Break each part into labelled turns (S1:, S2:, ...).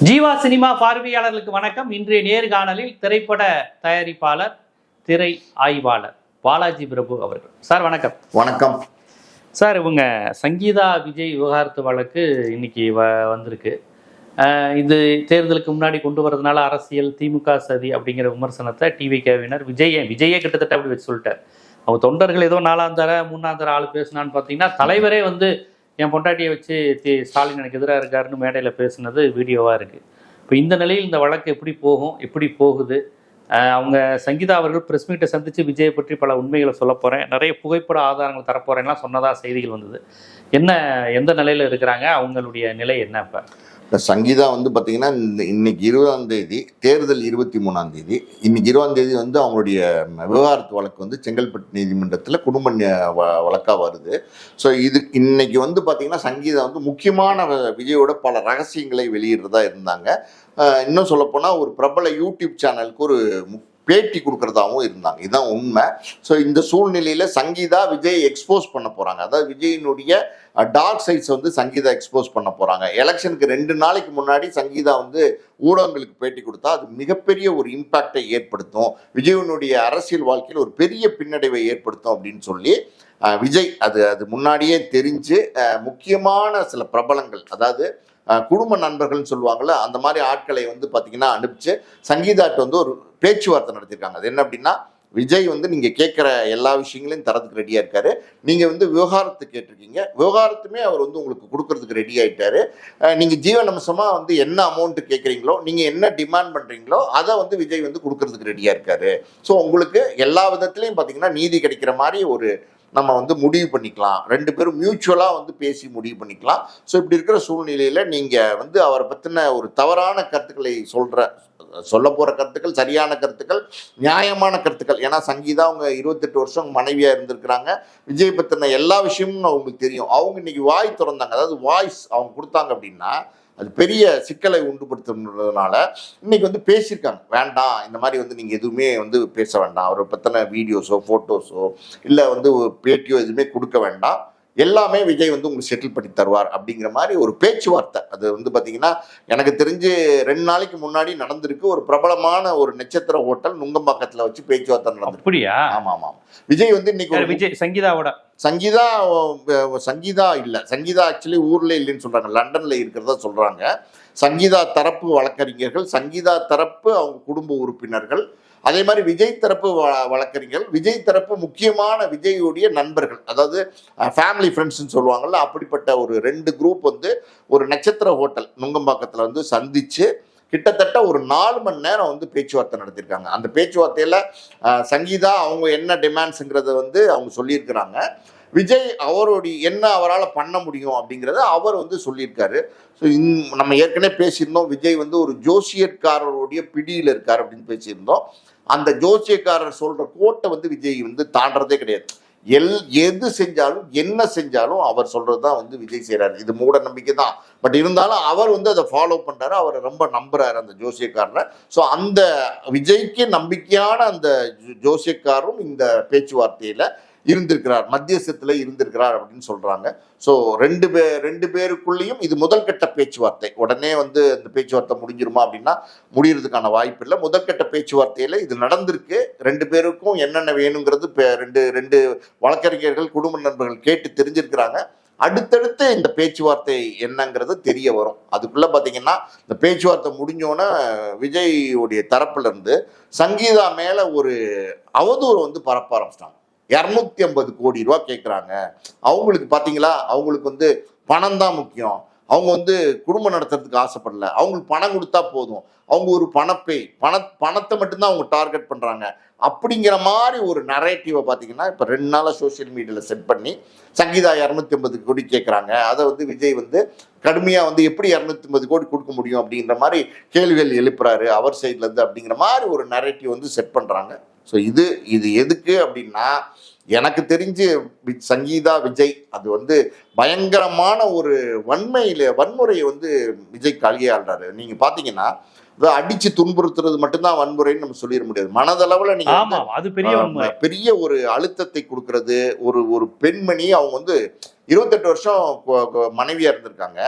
S1: Jeeva cinema பார்வையாளர்களுக்கு வணக்கம். இன்றைய நேர்காணலில் திரைப்பட தயாரிப்பாளர், திரை ஆய்வாளர் பாலாஜி பிரபு அவர்கள். சார் வணக்கம்.
S2: வணக்கம்
S1: சார். இவங்க சங்கீதா விஜய் விவகாரத்து வழக்கு இன்னைக்கு வந்திருக்கு. இது தேர்தலுக்கு முன்னாடி கொண்டு வரதுனால அரசியல் திமுக சதி அப்படிங்கிற விமர்சனத்தை டிவிகேவினர் விஜயே கிட்டத்தட்ட அப்படி வச்சு சொல்லிட்டார். அவங்க தொண்டர்கள் ஏதோ நாலாந்தர மூணாந்தர ஆள் பேசினான்னு பார்த்தீங்கன்னா, தலைவரே வந்து என் பொண்டாட்டியை வச்சு ஸ்டாலின் எனக்கு எதிராக இருக்காருன்னு மேடையில் பேசுனது வீடியோவாக இருக்குது. இப்போ இந்த நிலையில் இந்த வழக்கு எப்படி போகும், எப்படி போகுது? அவங்க சங்கீதா அவர்கள் ப்ரெஸ் மீட்டை சந்தித்து விஜயை பற்றி பல உண்மைகளை சொல்ல போகிறேன், நிறைய புகைப்பட ஆதாரங்கள் தரப்போகிறேன்லாம் சொன்னதாக செய்திகள் வந்தது. எந்த நிலையில் இருக்கிறாங்க, அவங்களுடைய நிலை என்ன? இப்போ
S2: சங்கீதா வந்து பார்த்தீங்கன்னா, இன்னைக்கு 20ஆம் தேதி தேர்தல், 23ஆம் தேதி, இன்னைக்கு 20ஆம் தேதி வந்து அவங்களுடைய விவகாரத்து வழக்கு வந்து செங்கல்பட்டு நீதிமன்றத்தில் குடும்ப வழக்காக வருது. ஸோ இன்னைக்கு வந்து பார்த்தீங்கன்னா, சங்கீதா வந்து முக்கியமான விஜயோட பல ரகசியங்களை வெளியிடுறதா இருந்தாங்க. இன்னும் சொல்லப்போனால் ஒரு பிரபல யூடியூப் சேனலுக்கு ஒரு பேட்டி கொடுக்கறதாகவும் இருந்தாங்க. இதுதான் உண்மை. ஸோ இந்த சூழ்நிலையில் சங்கீதா விஜய் எக்ஸ்போஸ் பண்ண போகிறாங்க. அதாவது விஜயினுடைய டார்க் சைட்ஸ் வந்து சங்கீதா எக்ஸ்போஸ் பண்ண போகிறாங்க. எலெக்ஷனுக்கு 2 நாளைக்கு முன்னாடி சங்கீதா வந்து ஊடகங்களுக்கு பேட்டி கொடுத்தா அது மிகப்பெரிய ஒரு இம்பேக்டை ஏற்படுத்தும், விஜயனுடைய அரசியல் வாழ்க்கையில் ஒரு பெரிய பின்னடைவை ஏற்படுத்தும் அப்படின்னு சொல்லி விஜய் அது முன்னாடியே தெரிஞ்சு முக்கியமான சில பிரபலங்கள், அதாவது குடும்ப நண்பர்கள்னு சொல்லுவாங்கள்ல, அந்த மாதிரி ஆட்களை வந்து பார்த்தீங்கன்னா அனுப்பிச்சு சங்கீதாட்ட வந்து ஒரு பேச்சுவார்த்தை நடத்தியிருக்காங்க. அது என்ன அப்படின்னா, விஜய் வந்து நீங்கள் கேட்குற எல்லா விஷயங்களையும் தரதுக்கு ரெடியாக இருக்காரு, நீங்கள் வந்து விவகாரத்து கேட்டிருக்கீங்க, விவகாரத்துமே அவர் வந்து உங்களுக்கு கொடுக்கறதுக்கு ரெடி ஆகிட்டாரு, நீங்கள் ஜீவனம்சமாக வந்து என்ன அமௌண்ட்டு கேட்குறீங்களோ, நீங்கள் என்ன டிமாண்ட் பண்ணுறீங்களோ அதை வந்து விஜய் வந்து கொடுக்கறதுக்கு ரெடியாக இருக்காரு. ஸோ உங்களுக்கு எல்லா விதத்துலையும் பார்த்தீங்கன்னா நீதி கிடைக்கிற மாதிரி ஒரு நம்ம வந்து முடிவு பண்ணிக்கலாம், 2 பேரும் மியூச்சுவலாக வந்து பேசி முடிவு பண்ணிக்கலாம். ஸோ இப்படி இருக்கிற சூழ்நிலையில் நீங்கள் வந்து அவரை பற்றின ஒரு தவறான கருத்துக்களை சொல்ல போகிற கருத்துக்கள் சரியான கருத்துக்கள், நியாயமான கருத்துக்கள். ஏன்னா சங்கீதா அவங்க 28 வருஷம் மனைவியாக இருந்திருக்கிறாங்க. விஜய் பற்றின எல்லா விஷயமும் அவங்களுக்கு தெரியும். அவங்க இன்னைக்கு வாய் திறந்தாங்க, அதாவது வாய்ஸ் அவங்க கொடுத்தாங்க அப்படின்னா அது பெரிய சிக்கலை உண்டுபடுத்துறதுனால இன்னைக்கு வந்து பேசியிருக்காங்க. வேண்டாம், இந்த மாதிரி வந்து நீங்கள் எதுவுமே வந்து பேச வேண்டாம், அவரை பற்றின வீடியோஸோ ஃபோட்டோஸோ இல்லை வந்து பேட்டியோ எதுவுமே கொடுக்க வேண்டாம், எல்லாமே விஜய் வந்து உங்களுக்கு செட்டில் பண்ணி தருவார் அப்படிங்கிற மாதிரி ஒரு பேச்சுவார்த்தை. அது வந்து பார்த்தீங்கன்னா எனக்கு தெரிஞ்சு 2 நாளைக்கு முன்னாடி நடந்திருக்கு. ஒரு பிரபலமான ஒரு நட்சத்திர ஹோட்டல் நுங்கம்பாக்கத்தில் வச்சு பேச்சுவார்த்தை நடந்திருக்கு.
S1: அப்படியா?
S2: ஆமாம் ஆமாம். விஜய் வந்து இன்னைக்கு
S1: விஜய்
S2: சங்கீதா இல்லை, சங்கீதா ஆக்சுவலி ஊர்ல இல்லைன்னு சொல்றாங்க, லண்டன்ல இருக்கிறதா சொல்றாங்க. சங்கீதா தரப்பு வழக்கறிஞர்கள், சங்கீதா தரப்பு அவங்க குடும்ப உறுப்பினர்கள், அதே மாதிரி விஜய் தரப்பு வழக்கறிஞர்கள், விஜய் தரப்பு முக்கியமான விஜயுடைய நண்பர்கள், அதாவது ஃபேமிலி ஃப்ரெண்ட்ஸ்ன்னு சொல்லுவாங்கல்ல, அப்படிப்பட்ட ஒரு 2 குரூப் வந்து ஒரு நட்சத்திர ஹோட்டல் நுங்கம்பாக்கத்தில் வந்து சந்திச்சு கிட்டத்தட்ட ஒரு 4 மணி நேரம் வந்து பேச்சுவார்த்தை நடத்தியிருக்காங்க. அந்த பேச்சுவார்த்தையில் சங்கீதா அவங்க என்ன டிமாண்ட்ஸுங்கிறத வந்து அவங்க சொல்லியிருக்கிறாங்க. விஜய் அவருடைய என்ன அவரால் பண்ண முடியும் அப்படிங்கிறத அவர் வந்து சொல்லியிருக்காரு. ஸோ நம்ம ஏற்கனவே பேசியிருந்தோம், விஜய் வந்து ஒரு ஜோசியக்காரருடைய பிடியில் இருக்கார் அப்படின்னு பேசியிருந்தோம். அந்த ஜோசியக்காரர் சொல்கிற கோட்டை வந்து விஜய் வந்து தாண்டறதே கிடையாது. எது செஞ்சாலும் என்ன செஞ்சாலும் அவர் சொல்றது தான் வந்து விஜய் செய்கிறாரு. இது மூட நம்பிக்கை தான், பட் இருந்தாலும் அவர் வந்து அதை ஃபாலோ பண்ணுறாரு, அவரை ரொம்ப நம்புறாரு அந்த ஜோசியக்காரரை. ஸோ அந்த விஜய்க்கு நம்பிக்கையான அந்த ஜோசியக்காரரும் இந்த பேச்சுவார்த்தையில் இருந்திருக்கிறார், மத்தியஸ்தத்தில் இருந்திருக்கிறார் அப்படின்னு சொல்றாங்க. ஸோ 2 பேருக்குள்ளேயும் இது முதல்கட்ட பேச்சுவார்த்தை. உடனே வந்து இந்த பேச்சுவார்த்தை முடிஞ்சிருமா அப்படின்னா முடியறதுக்கான வாய்ப்பு இல்லை. முதல்கட்ட பேச்சுவார்த்தையில் இது நடந்திருக்கு. 2 பேருக்கும் என்னென்ன வேணுங்கிறது ரெண்டு வழக்கறிஞர்கள் குடும்ப நண்பர்கள் கேட்டு தெரிஞ்சிருக்கிறாங்க. அடுத்தடுத்து இந்த பேச்சுவார்த்தை என்னங்கிறது தெரிய வரும். அதுக்குள்ள பார்த்தீங்கன்னா இந்த பேச்சுவார்த்தை முடிஞ்சோன்னே விஜய்வுடைய தரப்புல இருந்து சங்கீதா மேல ஒரு அவதூறு வந்து பரப்ப ஆரம்பிச்சிட்டாங்க. 250 கோடி ரூபா கேட்குறாங்க. அவங்களுக்கு பார்த்தீங்களா, அவங்களுக்கு வந்து பணம் தான் முக்கியம், அவங்க வந்து குடும்பம் நடத்துறதுக்கு ஆசைப்படல, அவங்களுக்கு பணம் கொடுத்தா போதும், அவங்க ஒரு பணத்தை மட்டும்தான் அவங்க டார்கெட் பண்ணுறாங்க அப்படிங்கிற மாதிரி ஒரு நரேட்டிவை பார்த்தீங்கன்னா இப்போ 2 நாளாக சோசியல் மீடியாவில் செட் பண்ணி சங்கீதா 250 கோடி கேட்குறாங்க. அதை வந்து விஜய் வந்து கடுமையாக வந்து எப்படி 250 கோடி கொடுக்க முடியும் அப்படிங்கிற மாதிரி கேள்விகள் எழுப்புறாரு அவர் சைட்லேருந்து அப்படிங்கிற மாதிரி ஒரு நரேட்டிவ் வந்து செட் பண்ணுறாங்க. ஸோ இது எதுக்கு அப்படின்னா, எனக்கு தெரிஞ்சு சங்கீதா விஜய் அது வந்து பயங்கரமான ஒரு வன்முறையை வந்து விஜய் கையாளுறாரு. நீங்கள் பார்த்தீங்கன்னா அடிச்சு துன்புறுத்துறது மட்டும்தான் வன்முறைன்னு நம்ம சொல்லிட முடியாது. மனதளவுல நீங்க
S1: ஆமா, அது பெரிய வன்முறை.
S2: பெரிய ஒரு அழுத்தத்தை கொடுக்கறது. ஒரு பெண்மணி அவங்க வந்து 28 வருஷம் மனைவியா இருந்திருக்காங்க.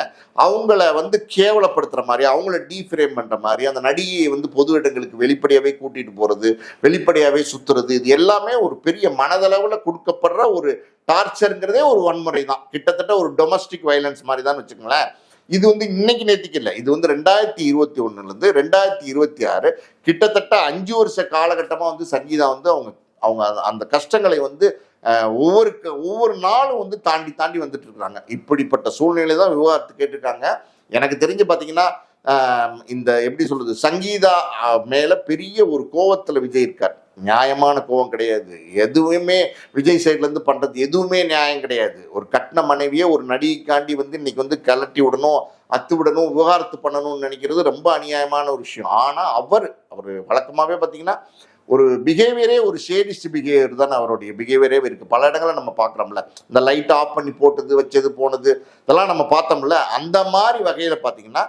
S2: அவங்கள வந்து கேவலப்படுத்துற மாதிரி, அவங்கள டீஃப்ரேம் பண்ற மாதிரி, அந்த நடிகையை வந்து பொது இடங்களுக்கு வெளிப்படையாவே கூட்டிட்டு போறது, வெளிப்படையாவே சுத்துறது, இது எல்லாமே ஒரு பெரிய மனதளவுல கொடுக்கப்படுற ஒரு டார்ச்சருங்கிறதே ஒரு வன்முறை தான். கிட்டத்தட்ட ஒரு டொமஸ்டிக் வயலன்ஸ் மாதிரி தான் வச்சுக்கோங்களேன். இது வந்து இன்னைக்கு நேற்றுக்கு இல்லை, இது வந்து 2021 2026 கிட்டத்தட்ட 5 வருஷ காலகட்டமா வந்து சங்கீதா வந்து அவங்க அவங்க அந்த கஷ்டங்களை வந்து ஒவ்வொரு நாளும் வந்து தாண்டி தாண்டி வந்துட்டு இருக்காங்க. இப்படிப்பட்ட சூழ்நிலை தான் விவாகரத்து கேட்டிருக்காங்க. எனக்கு தெரிஞ்சு பார்த்தீங்கன்னா இந்த எப்படி சொல்றது, சங்கீதா மேல பெரிய ஒரு கோவத்துல விஜய் இருக்கார். நியாயமான கோவம் கிடையாது. எதுவுமே விஜய் சைட்ல இருந்து பண்றது எதுவுமே நியாயம் கிடையாது. ஒரு கட்டின மனைவியே ஒரு நடிகைக்காண்டி வந்து இன்னைக்கு வந்து கலட்டி விடணும், அத்து விடணும், விவகாரத்து பண்ணணும்னு நினைக்கிறது ரொம்ப அநியாயமான ஒரு விஷயம். ஆனா அவர் வழக்கமாவே பார்த்தீங்கன்னா ஒரு பிஹேவியரே ஒரு ஷேடிஸ்ட் பிஹேவியர் தானே அவருடைய பிஹேவியரே இருக்கு. பல இடங்களை நம்ம பார்க்குறோம்ல, இந்த லைட் ஆஃப் பண்ணி போட்டது வச்சது போனது இதெல்லாம் நம்ம பார்த்தோம்ல. அந்த மாதிரி வகையில பார்த்தீங்கன்னா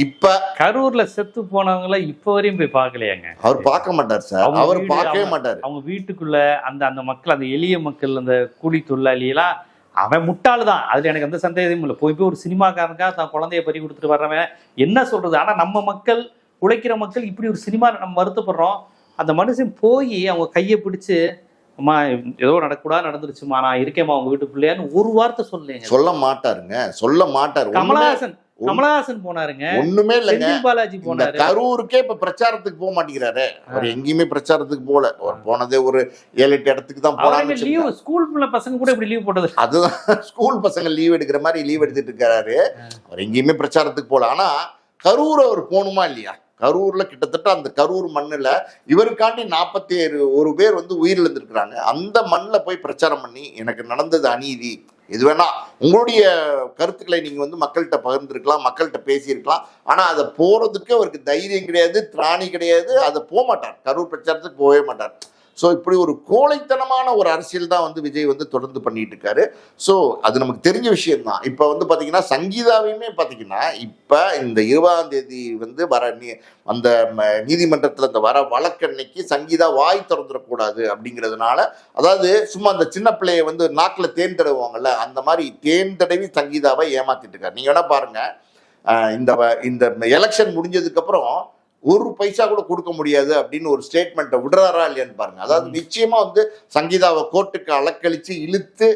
S2: இப்ப
S1: கரூர்ல செத்து போனவங்கள இப்ப வரையும் போய் பார்க்கலையாங்க.
S2: அவர் பார்க்க மாட்டார் சார், அவர் பார்க்கவே மாட்டார்.
S1: அவங்க வீட்டுக்குள்ள அந்த மக்கள், அந்த எளிய மக்கள், அந்த கூலி தொழிலாளி எல்லாம் அவன் முட்டாள் தான், அதுல எனக்கு எந்த சந்தேகமும் இல்லை. போய் ஒரு சினிமாக்காரனுக்கா தான் குழந்தைய பறி கொடுத்துட்டு வர்றவன் என்ன சொல்றது. ஆனா நம்ம மக்கள், உழைக்கிற மக்கள் இப்படி ஒரு சினிமா நம்ம வருத்தப்படுறோம். அந்த மனுஷன் போய் அவங்க கையை பிடிச்சு, அம்மா ஏதோ நடக்கூடாது நடந்துருச்சுமா, நான் இருக்கேம்மா உங்க வீட்டு பிள்ளையான்னு ஒரு வார்த்தை
S2: சொல்ல மாட்டாருங்க, சொல்ல மாட்டாரு.
S1: கமலஹாசன் போனாருங்க,
S2: ஒண்ணுமே இல்லைங்க.
S1: பாலாஜி போனாரு.
S2: கரூருக்கே இப்ப பிரச்சாரத்துக்கு போக மாட்டேங்கிறாரு. அவர் எங்கேயுமே பிரச்சாரத்துக்கு போல. போனதே ஒரு 7-8 இடத்துக்கு தான் போனாங்க.
S1: ஸ்கூல் பசங்க கூட இப்படி லீவ் போட்டது.
S2: அதுதான், ஸ்கூல் பசங்க லீவ் எடுக்கிற மாதிரி லீவ் எடுத்துட்டு இருக்காரு. அவர் எங்கேயுமே பிரச்சாரத்துக்கு போல. ஆனா கரூர் அவர் போகணுமா இல்லையா? கரூர்ல கிட்டத்தட்ட அந்த கரூர் மண்ணுல இவருக்காண்டி 47 பேர் வந்து உயிரிழந்திருக்கிறாங்க. அந்த மண்ணில் போய் பிரச்சாரம் பண்ணி எனக்கு நடந்தது அநீதி, இது வேணா உங்களுடைய கருத்துக்களை நீங்க வந்து மக்கள்கிட்ட பகிர்ந்துருக்கலாம், மக்கள்கிட்ட பேசியிருக்கலாம். ஆனா அதை போறதுக்கு அவருக்கு தைரியம் கிடையாது, திராணி கிடையாது. அதை போக மாட்டார், கரூர் பிரச்சாரத்துக்கு போகவே மாட்டார். ஸோ இப்படி ஒரு கோழைத்தனமான ஒரு அரசியல் தான் வந்து விஜய் வந்து தொடர்ந்து பண்ணிட்டு இருக்காரு. ஸோ அது நமக்கு தெரிஞ்ச விஷயம் தான். இப்போ வந்து பார்த்தீங்கன்னா சங்கீதாவையுமே பார்த்தீங்கன்னா இப்போ இந்த 20ஆம் தேதி வந்து அந்த நீதிமன்றத்தில் இந்த வர வழக்கன்னைக்கு சங்கீதா வாய் திறந்துடக்கூடாது அப்படிங்கிறதுனால, அதாவது சும்மா அந்த சின்ன பிள்ளைய வந்து நாக்கில் தேன் தடவுவாங்கல்ல, அந்த மாதிரி தேன் தடவி சங்கீதாவை ஏமாத்திட்டு இருக்காரு. நீங்க வேணா பாருங்க, இந்த எலெக்ஷன் முடிஞ்சதுக்கு அப்புறம் 1 பைசா கூட கொடுக்க முடியாது அப்படின்னு ஒரு ஸ்டேட்மெண்ட்டை விடுறாரா இல்லையான்னு பாருங்க. அதாவது நிச்சயமா வந்து சங்கீதாவை கோர்ட்டுக்கு அலக்கழிச்சு இழுத்து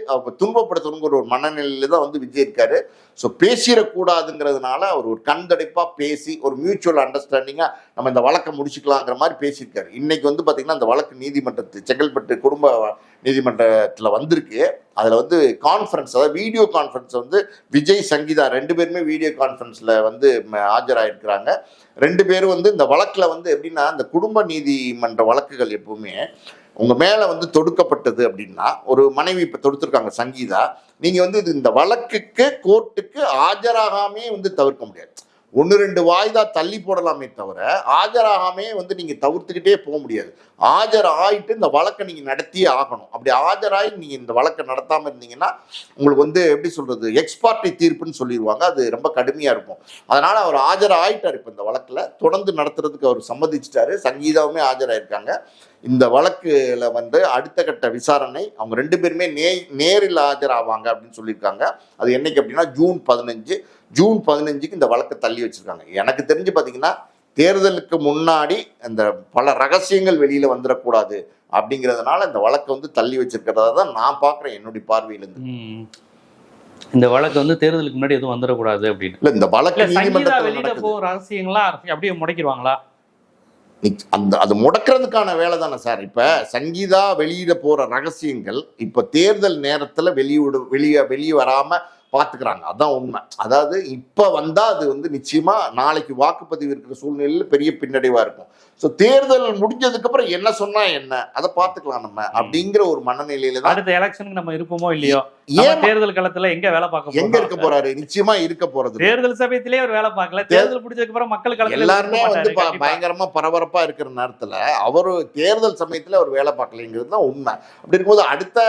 S2: துன்பப்படுத்தணுங்கிற ஒரு மனநிலையில தான் வந்து விஜய் இருக்காரு. ஸோ பேசிடக்கூடாதுங்கிறதுனால அவர் ஒரு கண்தடைப்பா பேசி ஒரு மியூச்சுவல் அண்டர்ஸ்டாண்டிங்கா நம்ம இந்த வழக்கை முடிச்சுக்கலாங்கிற மாதிரி பேசியிருக்காரு. இன்னைக்கு வந்து பார்த்தீங்கன்னா அந்த வழக்கு செங்கல்பட்டு குடும்ப நீதிமன்றத்தில் வந்திருக்கு. அதில் வந்து கான்ஃபரன்ஸ், அதாவது வீடியோ கான்ஃபரன்ஸ் வந்து விஜய் சங்கீதா 2 பேருமே வீடியோ கான்ஃபரன்ஸில் வந்து ஆஜராயிருக்கிறாங்க. 2 பேரும் வந்து இந்த வழக்கில் வந்து எப்படின்னா, இந்த குடும்ப நீதிமன்ற வழக்குகள் எப்பவுமே உங்கள் மேலே வந்து தொடுக்கப்பட்டது அப்படின்னா, ஒரு மனைவி இப்போ தொடுத்துருக்காங்க சங்கீதா, நீங்கள் வந்து இந்த வழக்குக்கு கோர்ட்டுக்கு ஆஜராகாமே வந்து தவிர்க்க முடியாது. 1-2 வாய்தா தள்ளி போடலாமே தவிர ஆஜராகாமே வந்து நீங்கள் தவிர்த்துக்கிட்டே போக முடியாது. ஆஜர் ஆகிட்டு இந்த வழக்கை நீங்கள் நடத்தியே ஆகணும். அப்படி ஆஜராகி நீங்கள் இந்த வழக்கை நடத்தாமல் இருந்தீங்கன்னா உங்களுக்கு வந்து எப்படி சொல்கிறது, எக்ஸ்பார்ட்டி தீர்ப்புன்னு சொல்லிடுவாங்க. அது ரொம்ப கடுமையாக இருக்கும். அதனால் அவர் ஆஜராகிட்டார். இப்போ இந்த வழக்கில் தொடர்ந்து நடத்துறதுக்கு அவர் சம்மதிச்சிட்டாரு. சங்கீதாவுமே ஆஜராயிருக்காங்க. இந்த வழக்குல வந்து அடுத்த கட்ட விசாரணை அவங்க 2 பேருமே நேரில் ஆஜராவாங்க அப்படின்னு சொல்லியிருக்காங்க. அது என்னைக்கு அப்படின்னா ஜூன் 15க்கு இந்த வழக்கை தள்ளி வச்சிருக்காங்க. எனக்கு தெரிஞ்சு பார்த்தீங்கன்னா தேர்தலுக்கு முன்னாடி அந்த பல ரகசியங்கள் வெளியில வந்துடக்கூடாது அப்படிங்கிறதுனால இந்த வழக்கை வந்து தள்ளி வச்சிருக்கிறதா தான் நான் பார்க்குறேன் என்னுடைய பார்வையிலிருந்து.
S1: இந்த வழக்கு வந்து தேர்தலுக்கு முன்னாடி எதுவும் வந்துடக்கூடாது அப்படின்னு இல்லை. இந்த வழக்கு நீதிமன்றத்தில் ரகசியங்களா அப்படியே முடக்கிடுவாங்களா?
S2: அது முடக்கிறதுக்கான வேலை தானே சார். இப்ப சங்கீதா வெளியிட போற ரகசியங்கள் இப்ப தேர்தல் நேரத்துல வெளியே வராம பாத்துக்கிறாங்க. அதான் உண்மை. அதாவது இப்ப வந்தா அது வந்து நிச்சயமா நாளைக்கு வாக்குப்பதிவு இருக்கிற சூழ்நிலையில பெரிய பின்னடைவா இருக்கும். ஸோ தேர்தல் முடிஞ்சதுக்கு அப்புறம் என்ன சொன்னா என்ன, அதை பார்த்துக்கலாம் நம்ம அப்படிங்கிற ஒரு மனநிலையில தான்
S1: அடுத்த எலெக்ஷனுக்கு நம்ம இருப்போமோ இல்லையோ,
S2: ஏன்
S1: தேர்தல் களத்துல எங்க வேலை பார்க்க
S2: எங்க இருக்க போறாரு, நிச்சயமா இருக்க போறது
S1: தேர்தல் சமயத்திலேயே ஒரு வேலை பார்க்கல, தேர்தல் முடிஞ்சதுக்கு அப்புறம் மக்கள் களத்துல
S2: எல்லாருமே வந்து பயங்கரமா பரபரப்பா இருக்கிற நேரத்துல அவரு தேர்தல் சமயத்துல அவர் வேலை பார்க்கலைங்கிறது தான் உண்மை. அப்படி இருக்கும்போது அடுத்த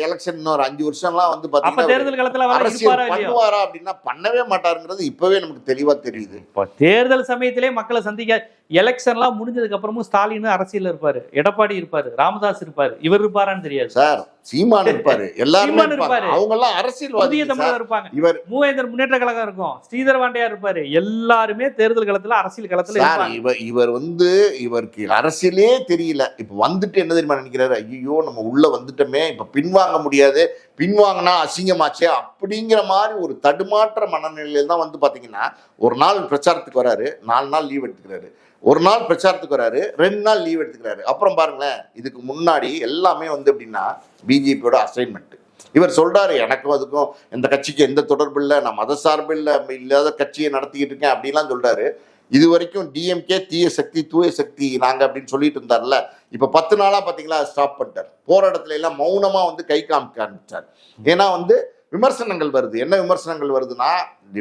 S2: எலெக்ஷன் இன்னொரு 5 வருஷம்லாம் வந்து பாத்தீங்கன்னா
S1: தேர்தல் களத்துல
S2: அரசியல் பண்ணுவாரா அப்படின்னா பண்ணவே மாட்டாருங்கிறது இப்பவே நமக்கு தெளிவா தெரியுது.
S1: இப்போ தேர்தல் சமயத்திலே மக்களை சந்திக்க எலெக்ஷன்லாம் முடிஞ்சதுக்கு அப்புறமும் ஸ்டாலின் அரசியல் இருப்பாரு, எடப்பாடி இருப்பாரு, ராமதாஸ் இருப்பாரு, இவர் இருப்பாரான்னு தெரியாது
S2: சார். சீமான் இருப்பாரு, எல்லாருமே இருப்பாரு, அவங்க எல்லாம் அரசியல்வாதி
S1: இருப்பாங்க.
S2: இவர்
S1: மூவேந்தர் முன்னேற்ற கழகம் இருக்கும், ஸ்ரீதர் வாண்டியா இருப்பாரு, எல்லாருமே தேர்தல் களத்துல அரசியல் களத்துல
S2: இவர் வந்து இவருக்கு அரசியலே தெரியல. இப்ப வந்துட்டு என்ன தெரியுமா நினைக்கிறாரு, ஐயோ நம்ம உள்ள வந்துட்டோமே, இப்ப பின்வாங்க முடியாது, பின்வாங்கினா அசிங்கமாச்சே அப்படிங்கிற மாதிரி ஒரு தடுமாற்ற மனநிலையில தான் வந்து பாத்தீங்கன்னா ஒரு நாள் பிரச்சாரத்துக்கு வராரு, 4 நாள் லீவ் எடுத்துக்கிறாரு, ஒரு நாள் பிரச்சாரத்துக்கு வராரு, 2 நாள் லீவ் எடுத்துக்கிறாரு. அப்புறம் பாருங்களேன், இதுக்கு முன்னாடி எல்லாமே வந்து எப்படின்னா பிஜேபியோட அசைன்மெண்ட். இவர் சொல்றாரு எனக்கும் அதுக்கும் எந்த கட்சிக்கு எந்த தொடர்பு இல்லை, நான் மத சார்பு இல்லாத கட்சியை நடத்திக்கிட்டு இருக்கேன் அப்படின்லாம் சொல்றாரு. இது வரைக்கும் டிஎம்கே தீய சக்தி தூய சக்தி நாங்க அப்படின்னு சொல்லிட்டு இருந்தார்ல, இப்ப 10 நாளா பாத்தீங்களா ஸ்டாப் பண்ணிட்டார். போற இடத்துல எல்லாம் மௌனமா வந்து கை காமிக்க ஆரம்பிச்சார். ஏன்னா வந்து விமர்சனங்கள் வருது. என்ன விமர்சனங்கள் வருதுன்னா,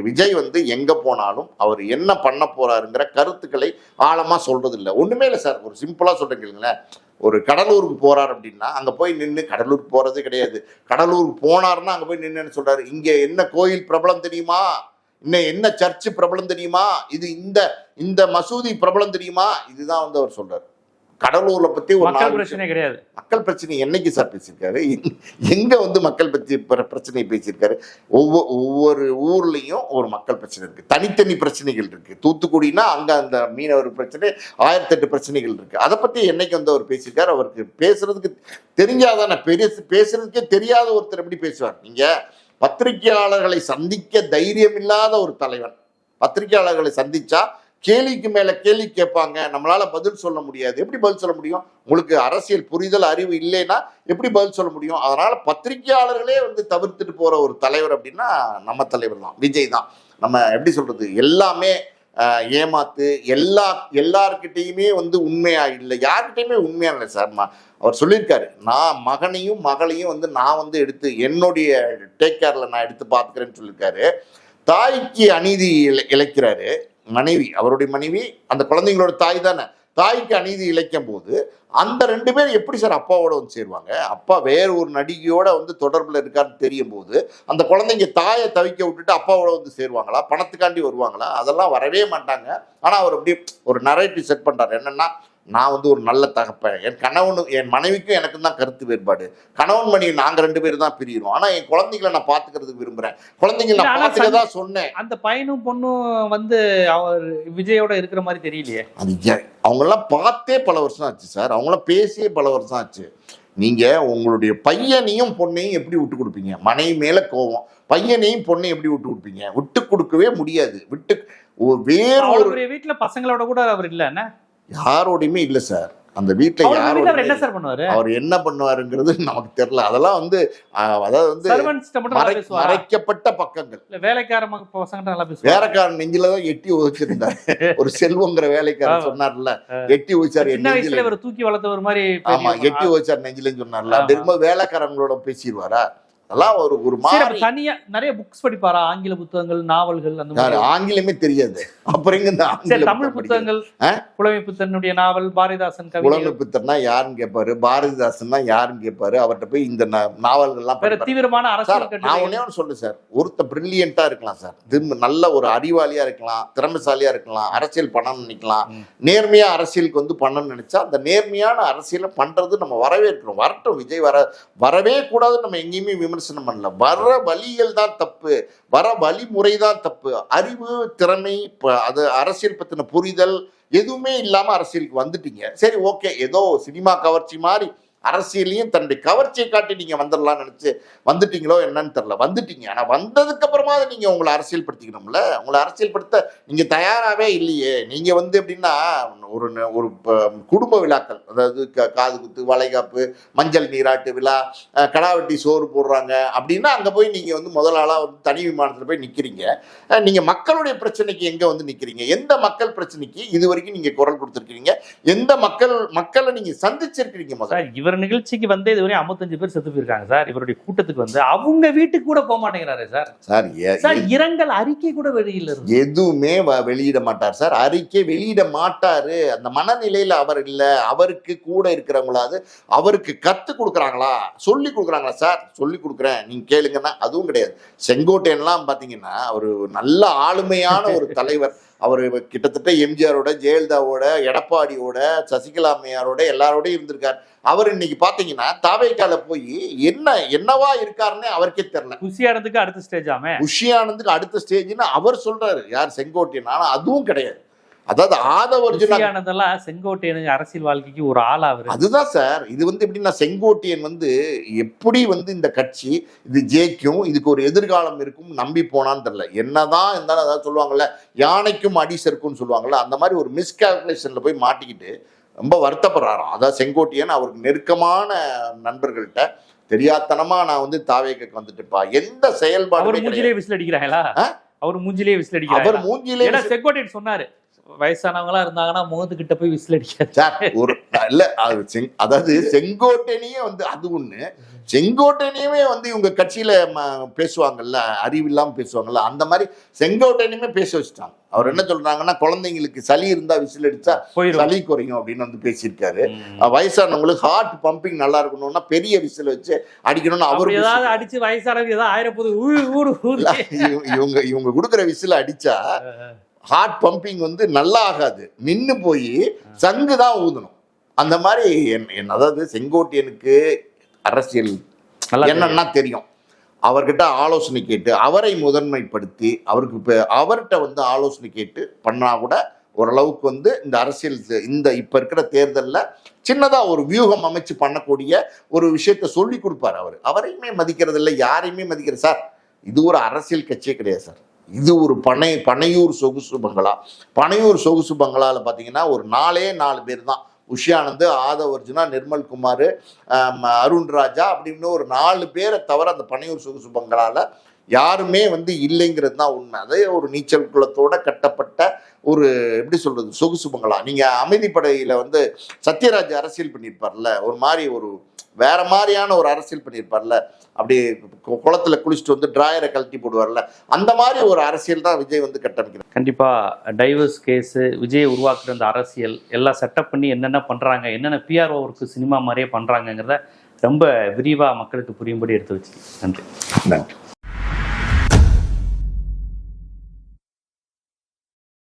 S2: விஜய் வந்து எங்க போனாலும் அவர் என்ன பண்ண போறாருங்கிற கருத்துக்களை ஆழமா சொல்றது இல்லை. ஒண்ணுமே இல்லை சார், ஒரு சிம்பிளா சொல்றேன் கேளுங்களேன். ஒரு கடலூருக்கு போறாரு அப்படின்னா அங்க போய் நின்று, கடலூருக்கு போறதே கிடையாது, கடலூருக்கு போனாருன்னா அங்க போய் நின்று சொல்றாரு, இங்க என்ன கோயில் பிரபலம் தெரியுமா, இன்னும் என்ன சர்ச்சு பிரபலம் தெரியுமா, இது இந்த மசூதி பிரபலம் தெரியுமா, இதுதான் வந்து அவர் சொல்றாரு. கடலூர்ல பத்தி ஒரு
S1: மக்கள் பிரச்சனை கிடையாது.
S2: மக்கள் பிரச்சனை என்னைக்கு சார் பேசியிருக்காரு, எங்க வந்து மக்கள் பத்தி பிரச்சனை பேசியிருக்காரு? ஒவ்வொரு ஊர்லயும் ஒரு மக்கள் பிரச்சனை இருக்கு, தனித்தனி பிரச்சனைகள் இருக்கு. தூத்துக்குடினா அங்க அந்த மீனவர் பிரச்சனை 1008 பிரச்சனைகள் இருக்கு. அதை பத்தி என்னைக்கு வந்து அவர் பேசியிருக்காரு? அவருக்கு பேசுறதுக்கு தெரிஞ்சாதானே, பேசுறதுக்கே தெரியாத ஒருத்தர் எப்படி பேசுவார்? நீங்க பத்திரிகையாளர்களை சந்திக்க தைரியம் இல்லாத ஒரு தலைவன் பத்திரிகையாளர்களை சந்திச்சா கேள்விக்கு மேல கேள்வி கேட்பாங்க, நம்மளால பதில் சொல்ல முடியாது. எப்படி பதில் சொல்ல முடியும்? உங்களுக்கு அரசியல் புரிதல் அறிவு இல்லைன்னா எப்படி பதில் சொல்ல முடியும்? அதனால பத்திரிகையாளர்களே வந்து தவிர்த்துட்டு போற ஒரு தலைவர் அப்படின்னா நம்ம தலைவர் தான், விஜய் தான். நம்ம எப்படி சொல்றது, எல்லாமே ஏமாத்து, எல்லார்கிட்டையுமே வந்து உண்மையா இல்லை, யார்கிட்டையுமே உண்மையா இல்லை சார். அவர் சொல்லியிருக்காரு, நான் மகனையும் மகளையும் வந்து நான் வந்து எடுத்து என்னுடைய டேக் கேர்ல நான் எடுத்து பார்த்துக்கிறேன்னு சொல்லியிருக்காரு. தாய்க்கு அநீதி இழைக்கிறாரு மனைவி, அவருடைய மனைவி அந்த குழந்தைங்களோட தாய் தானே, தாய்க்கு அநீதி இழைக்கும் போது அந்த 2 பேர் எப்படி சார் அப்பாவோட வந்து சேருவாங்க? அப்பா வேற ஒரு நடிகையோட வந்து தொடர்புல இருக்காருன்னு தெரியும் போது அந்த குழந்தைங்க தாயை தவிக்க விட்டுட்டு அப்பாவோட வந்து சேருவாங்களா? பணத்துக்காண்டி வருவாங்களா? அதெல்லாம் வரவே மாட்டாங்க. ஆனா அவர் அப்படி ஒரு நரேட்டிவ் செட் பண்றாரு. என்னன்னா, நான் வந்து ஒரு நல்ல தகப்பேன், என் கணவனு என் மனைவிக்கும் எனக்கும் தான் கருத்து வேறுபாடு, கணவன் மனைவி நாங்க 2 பேரும் தான் பிரிகிறோம், ஆனா என் குழந்தைகளை நான் பாத்துக்கிறதுக்கு விரும்புறேன், குழந்தைங்களை நான் பாத்துக்கதான் சொன்னேன்.
S1: அந்த பையனும் பொண்ணும் வந்து அவர் விஜயோட இருக்கிற மாதிரி தெரியலையே.
S2: அது அவங்க எல்லாம் பார்த்தே பல வருஷம் ஆச்சு சார், அவங்களாம் பேசியே பல வருஷம் ஆச்சு. நீங்க உங்களுடைய பையனையும் பொண்ணையும் எப்படி விட்டு கொடுப்பீங்க? மனைவி மேல கோவம், பையனையும் பொண்ணையும் எப்படி விட்டு கொடுப்பீங்க? விட்டு கொடுக்கவே முடியாது. வேற ஒரு
S1: வீட்டுல பசங்களோட கூட அவர் இல்ல,
S2: யாரோடையுமே இல்ல சார். அந்த வீட்டுல யாரோட
S1: என்ன சார் பண்ணுவாரு,
S2: அவர் என்ன பண்ணுவாருங்கிறது நமக்கு தெரியல. அதெல்லாம் வந்து அதாவது வந்து மறைக்கப்பட்ட பக்கங்கள்.
S1: வேலைக்கார பசங்க
S2: வேலைக்காரன் நெஞ்சிலதான் எட்டி உதைச்சிருந்தாரு. ஒரு செல்வங்கிற வேலைக்காரன் சொன்னார்ல, எட்டி உதைச்சாரு நெஞ்சில,
S1: தூக்கி வளர்த்த ஒரு மாதிரி.
S2: ஆமா, எட்டி உதைச்சார் நெஞ்சிலன்னு சொன்னார்ல. திரும்ப வேலைக்காரங்களோட பேசிடுவாரா? அதெல்லாம் ஒரு மாதிரி
S1: தனியா நிறைய புக்ஸ் படிப்பாரா? ஆங்கில புத்தகங்கள், நாவல்கள், அந்த மாதிரி.
S2: ஆங்கிலமே தெரியாது, அப்புறம்
S1: தமிழ் புத்தகங்கள், புலமை பித்தனுடைய நாவல், பாரதிதாசன் கவிதை.
S2: புலமை பித்தன்னா யாருன்னு கேட்பாரு, பாரதிதாசன் யாருன்னு கேட்பாரு. அவர்கிட்ட போய் இந்த நாவல்கள்லாம்
S1: தீவிரமான அரசியல்.
S2: நான் ஒன்னே ஒன்று சொல்லு சார், ஒருத்த பிரில்லியண்டா இருக்கலாம் சார், நல்ல ஒரு அறிவாளியா இருக்கலாம், திறமைசாலியா இருக்கலாம், அரசியல் பண்ணணும்னு நினைக்கலாம், நேர்மையா அரசியலுக்கு வந்து பண்ணணும்னு நினைச்சா அந்த நேர்மையான அரசியலை பண்றது நம்ம வரவேற்கிறோம். வரட்டும், விஜய் வரவே கூடாது, நம்ம எங்கேயுமே விமர்சனம் பண்ணல. வர வழிகள் தான் தப்பு, வர வழிமுறை தான் தப்பு. அறிவு, திறமை, அது அரசியல் பத்தின புரிதல் எதுவுமே இல்லாம அரசியலுக்கு வந்துட்டீங்க. சரி, ஓகே, ஏதோ சினிமா கவர்ச்சி மாதிரி அரசியலையும் தன்னுடைய கவர்ச்சியை காட்டி நீங்க வந்துடலாம்னு நினைச்சு வந்துட்டீங்களோ என்னன்னு தெரியல. வந்துட்டீங்க, ஆனா வந்ததுக்கு அப்புறமா நீங்க உங்களை அரசியல் படுத்திக்கணும்ல. உங்களை அரசியல் படுத்த நீங்க தயாராகவே இல்லையே. நீங்க வந்து எப்படின்னா ஒரு ஒரு குடும்ப விழாக்கள், அதாவது காது குத்து, வளைகாப்பு, மஞ்சள் நீராட்டு விழா, கடாவெட்டி சோறு போடுறாங்க அப்படின்னா அங்கே போய் நீங்கள் வந்து முதல் ஆளாக வந்து தனி விமானத்தில் போய் நிற்கிறீங்க. நீங்கள் மக்களுடைய பிரச்சனைக்கு எங்கே வந்து நிற்கிறீங்க? எந்த மக்கள் பிரச்சனைக்கு இது வரைக்கும் நீங்கள் குரல் கொடுத்துருக்கீங்க? எந்த மக்களை நீங்கள் சந்திச்சிருக்கிறீங்க?
S1: முதல்ல இவர் நிகழ்ச்சிக்கு வந்து இதுவரை 55 பேர் செத்து போயிருக்காங்க சார். இவருடைய கூட்டத்துக்கு வந்து அவங்க வீட்டுக்கு கூட போக மாட்டேங்கிறாரு சார். சார் இரங்கல் அறிக்கை கூட வெளியில
S2: எதுவுமே வெளியிட மாட்டார் சார். அறிக்கை வெளியிட மாட்டாரு. அந்த மனநிலையில அவர் இல்ல. அவருக்கு கூட இருக்கிறவங்களாவது அவருக்கு கத்து கொடுக்குறாங்களா, சொல்லி கொடுக்குறாங்களா? சார் சொல்லி கொடுக்குறேன் நீங்க கேளுங்கன்னா அதுவும் கிடையாது. செங்கோட்டையன்லாம் பாத்தீங்கன்னா அவர் நல்ல ஆளுமையான ஒரு தலைவர். அவர் கிட்டத்தட்ட எம்ஜிஆரோட, ஜெயலலிதாவோட, எடப்பாடியோட, சசிகலா அம்மையாரோட எல்லாரோடய இருந்திருக்கார். அவர் இன்னைக்கு பாத்தீங்கன்னா தாவேக்கால போய் என்னவா இருக்காருன்னு அவருக்கே தெரியல.
S1: குஷியானதுக்கு அடுத்த ஸ்டேஜ்
S2: குஷியானதுக்கு அடுத்த ஸ்டேஜ்னு அவர் சொல்றாரு. யார்? செங்கோட்டையன். ஆனா அதுவும் கிடையாது. அதாவது
S1: ஆதவர்ஜுனானதெல்லாம் செங்கோட்டையன் அரசியல் வாழ்க்கைக்கு ஒரு ஆளாவது.
S2: அதுதான் சார். இது வந்து எப்படின்னா செங்கோட்டையன் வந்து எப்படி வந்து இந்த கட்சி இது ஜெயிக்கும், இதுக்கு ஒரு எதிர்காலம் இருக்கும் நம்பி போனான்னு தெரியல. என்னதான் இருந்தாலும் அதாவது சொல்லுவாங்கல்ல, யானைக்கும் அடி சறுக்கும்னு சொல்லுவாங்கல்ல, அந்த மாதிரி ஒரு மிஸ்கால்குலேஷன்ல போய் மாட்டிக்கிட்டு ரொம்ப வருத்தப்படுறாராம். அதாவது செங்கோட்டையன் அவருக்கு நெருக்கமான நண்பர்கள்ட்ட தெரியாதனமா நான் வந்து தாவேக்கு வந்துட்டுப்பா எந்த செயல்பாடு
S1: விசில் அடிக்கிறாங்களா? அவர் மூஞ்சிலே விசில் அடிக்கிறார். அவர் மூஞ்சிலே செங்கோட்டையன் சொன்னாரு, வயசானவங்களா இருந்தாங்கன்னா முகத்துக்கிட்ட போய் விசில் அடிக்காது.
S2: ஒரு இல்ல அதாவது செங்கோட்டையனையே வந்து அது ஒண்ணு, செங்கோட்டையனையுமே வந்து இவங்க கட்சியில பேசுவாங்கல்ல, அறிவில்லாம பேசுவாங்கல்ல, அந்த மாதிரி செங்கோட்டையனையுமே பேச வச்சுட்டாங்க. அவர் என்ன சொல்றாங்கன்னா, குழந்தைங்களுக்கு சளி இருந்தா விசில் அடிச்சா சளி குறையும் அப்படின்னு வந்து பேசியிருக்காரு. வயசானவங்களுக்கு ஹார்ட் பம்பிங் நல்லா இருக்கணும்னா பெரிய விசில் வச்சு அடிக்கணும்னு அவர்
S1: ஏதாவது அடிச்சு வயசானவங்க ஏதாவது ஆயிரப்போது
S2: இவங்க கொடுக்குற விசில் அடிச்சா ஹார்ட் பம்பிங் வந்து நல்லா ஆகாது, நின்று போய் சங்கு தான் ஊதணும். அந்த மாதிரி அதாவது செங்கோட்டையனுக்கு அரசியல் என்னன்னா தெரியும். அவர்கிட்ட ஆலோசனை கேட்டு அவரை முதன்மைப்படுத்தி அவர்கிட்ட வந்து ஆலோசனை கேட்டு பண்ணா கூட ஓரளவுக்கு வந்து இந்த அரசியல் இந்த இப்ப இருக்கிற தேர்தலில் சின்னதா ஒரு வியூகம் அமைச்சு பண்ணக்கூடிய ஒரு விஷயத்த சொல்லி கொடுப்பார். அவரையுமே மதிக்கிறது இல்லை, யாரையுமே மதிக்கிறது. சார் இது ஒரு அரசியல் கட்சியே கிடையாது சார். இது ஒரு பனையூர் சொகுசு பங்களா. பனையூர் சொகுசு பங்களாவில் பார்த்தீங்கன்னா ஒரு 4 பேர் தான். உஷியானந்த், ஆதவர்ஜுனா, நிர்மல்குமார், அருண் ராஜா அப்படின்னு ஒரு 4 பேரை தவிர அந்த பனையூர் சொகுசு பங்களாவில் யாருமே வந்து இல்லைங்கிறது தான் உண்மை. அதே ஒரு நீச்சல் குளத்தோட கட்டப்பட்ட ஒரு எப்படி சொல்றது சொகுசு பங்களா. நீங்க அமைதிப்படையில வந்து சத்யராஜ் அரசியல் பண்ணியிருப்பார்ல, ஒரு மாதிரி ஒரு வேற மாதிரியான ஒரு அரசியல் பண்ணியிருப்பார்ல, அப்படியே குளத்துல குளிச்சுட்டு வந்து டிராயரை கழட்டி போடுவார்ல, அந்த மாதிரி ஒரு அரசியல் தான் விஜய் வந்து கட்டமைக்கிறார்.
S1: கண்டிப்பா டைவர்ஸ் கேஸ், விஜய் உருவாக்குற அந்த அரசியல் எல்லாம் செட்டப் பண்ணி என்னென்ன பண்றாங்க, என்னென்ன பிஆர்ஓ ஒர்க்கு சினிமா மாதிரியே பண்றாங்கிறத ரொம்ப விரிவா மக்களுக்கு புரியும்படி எடுத்து வச்சு. நன்றி.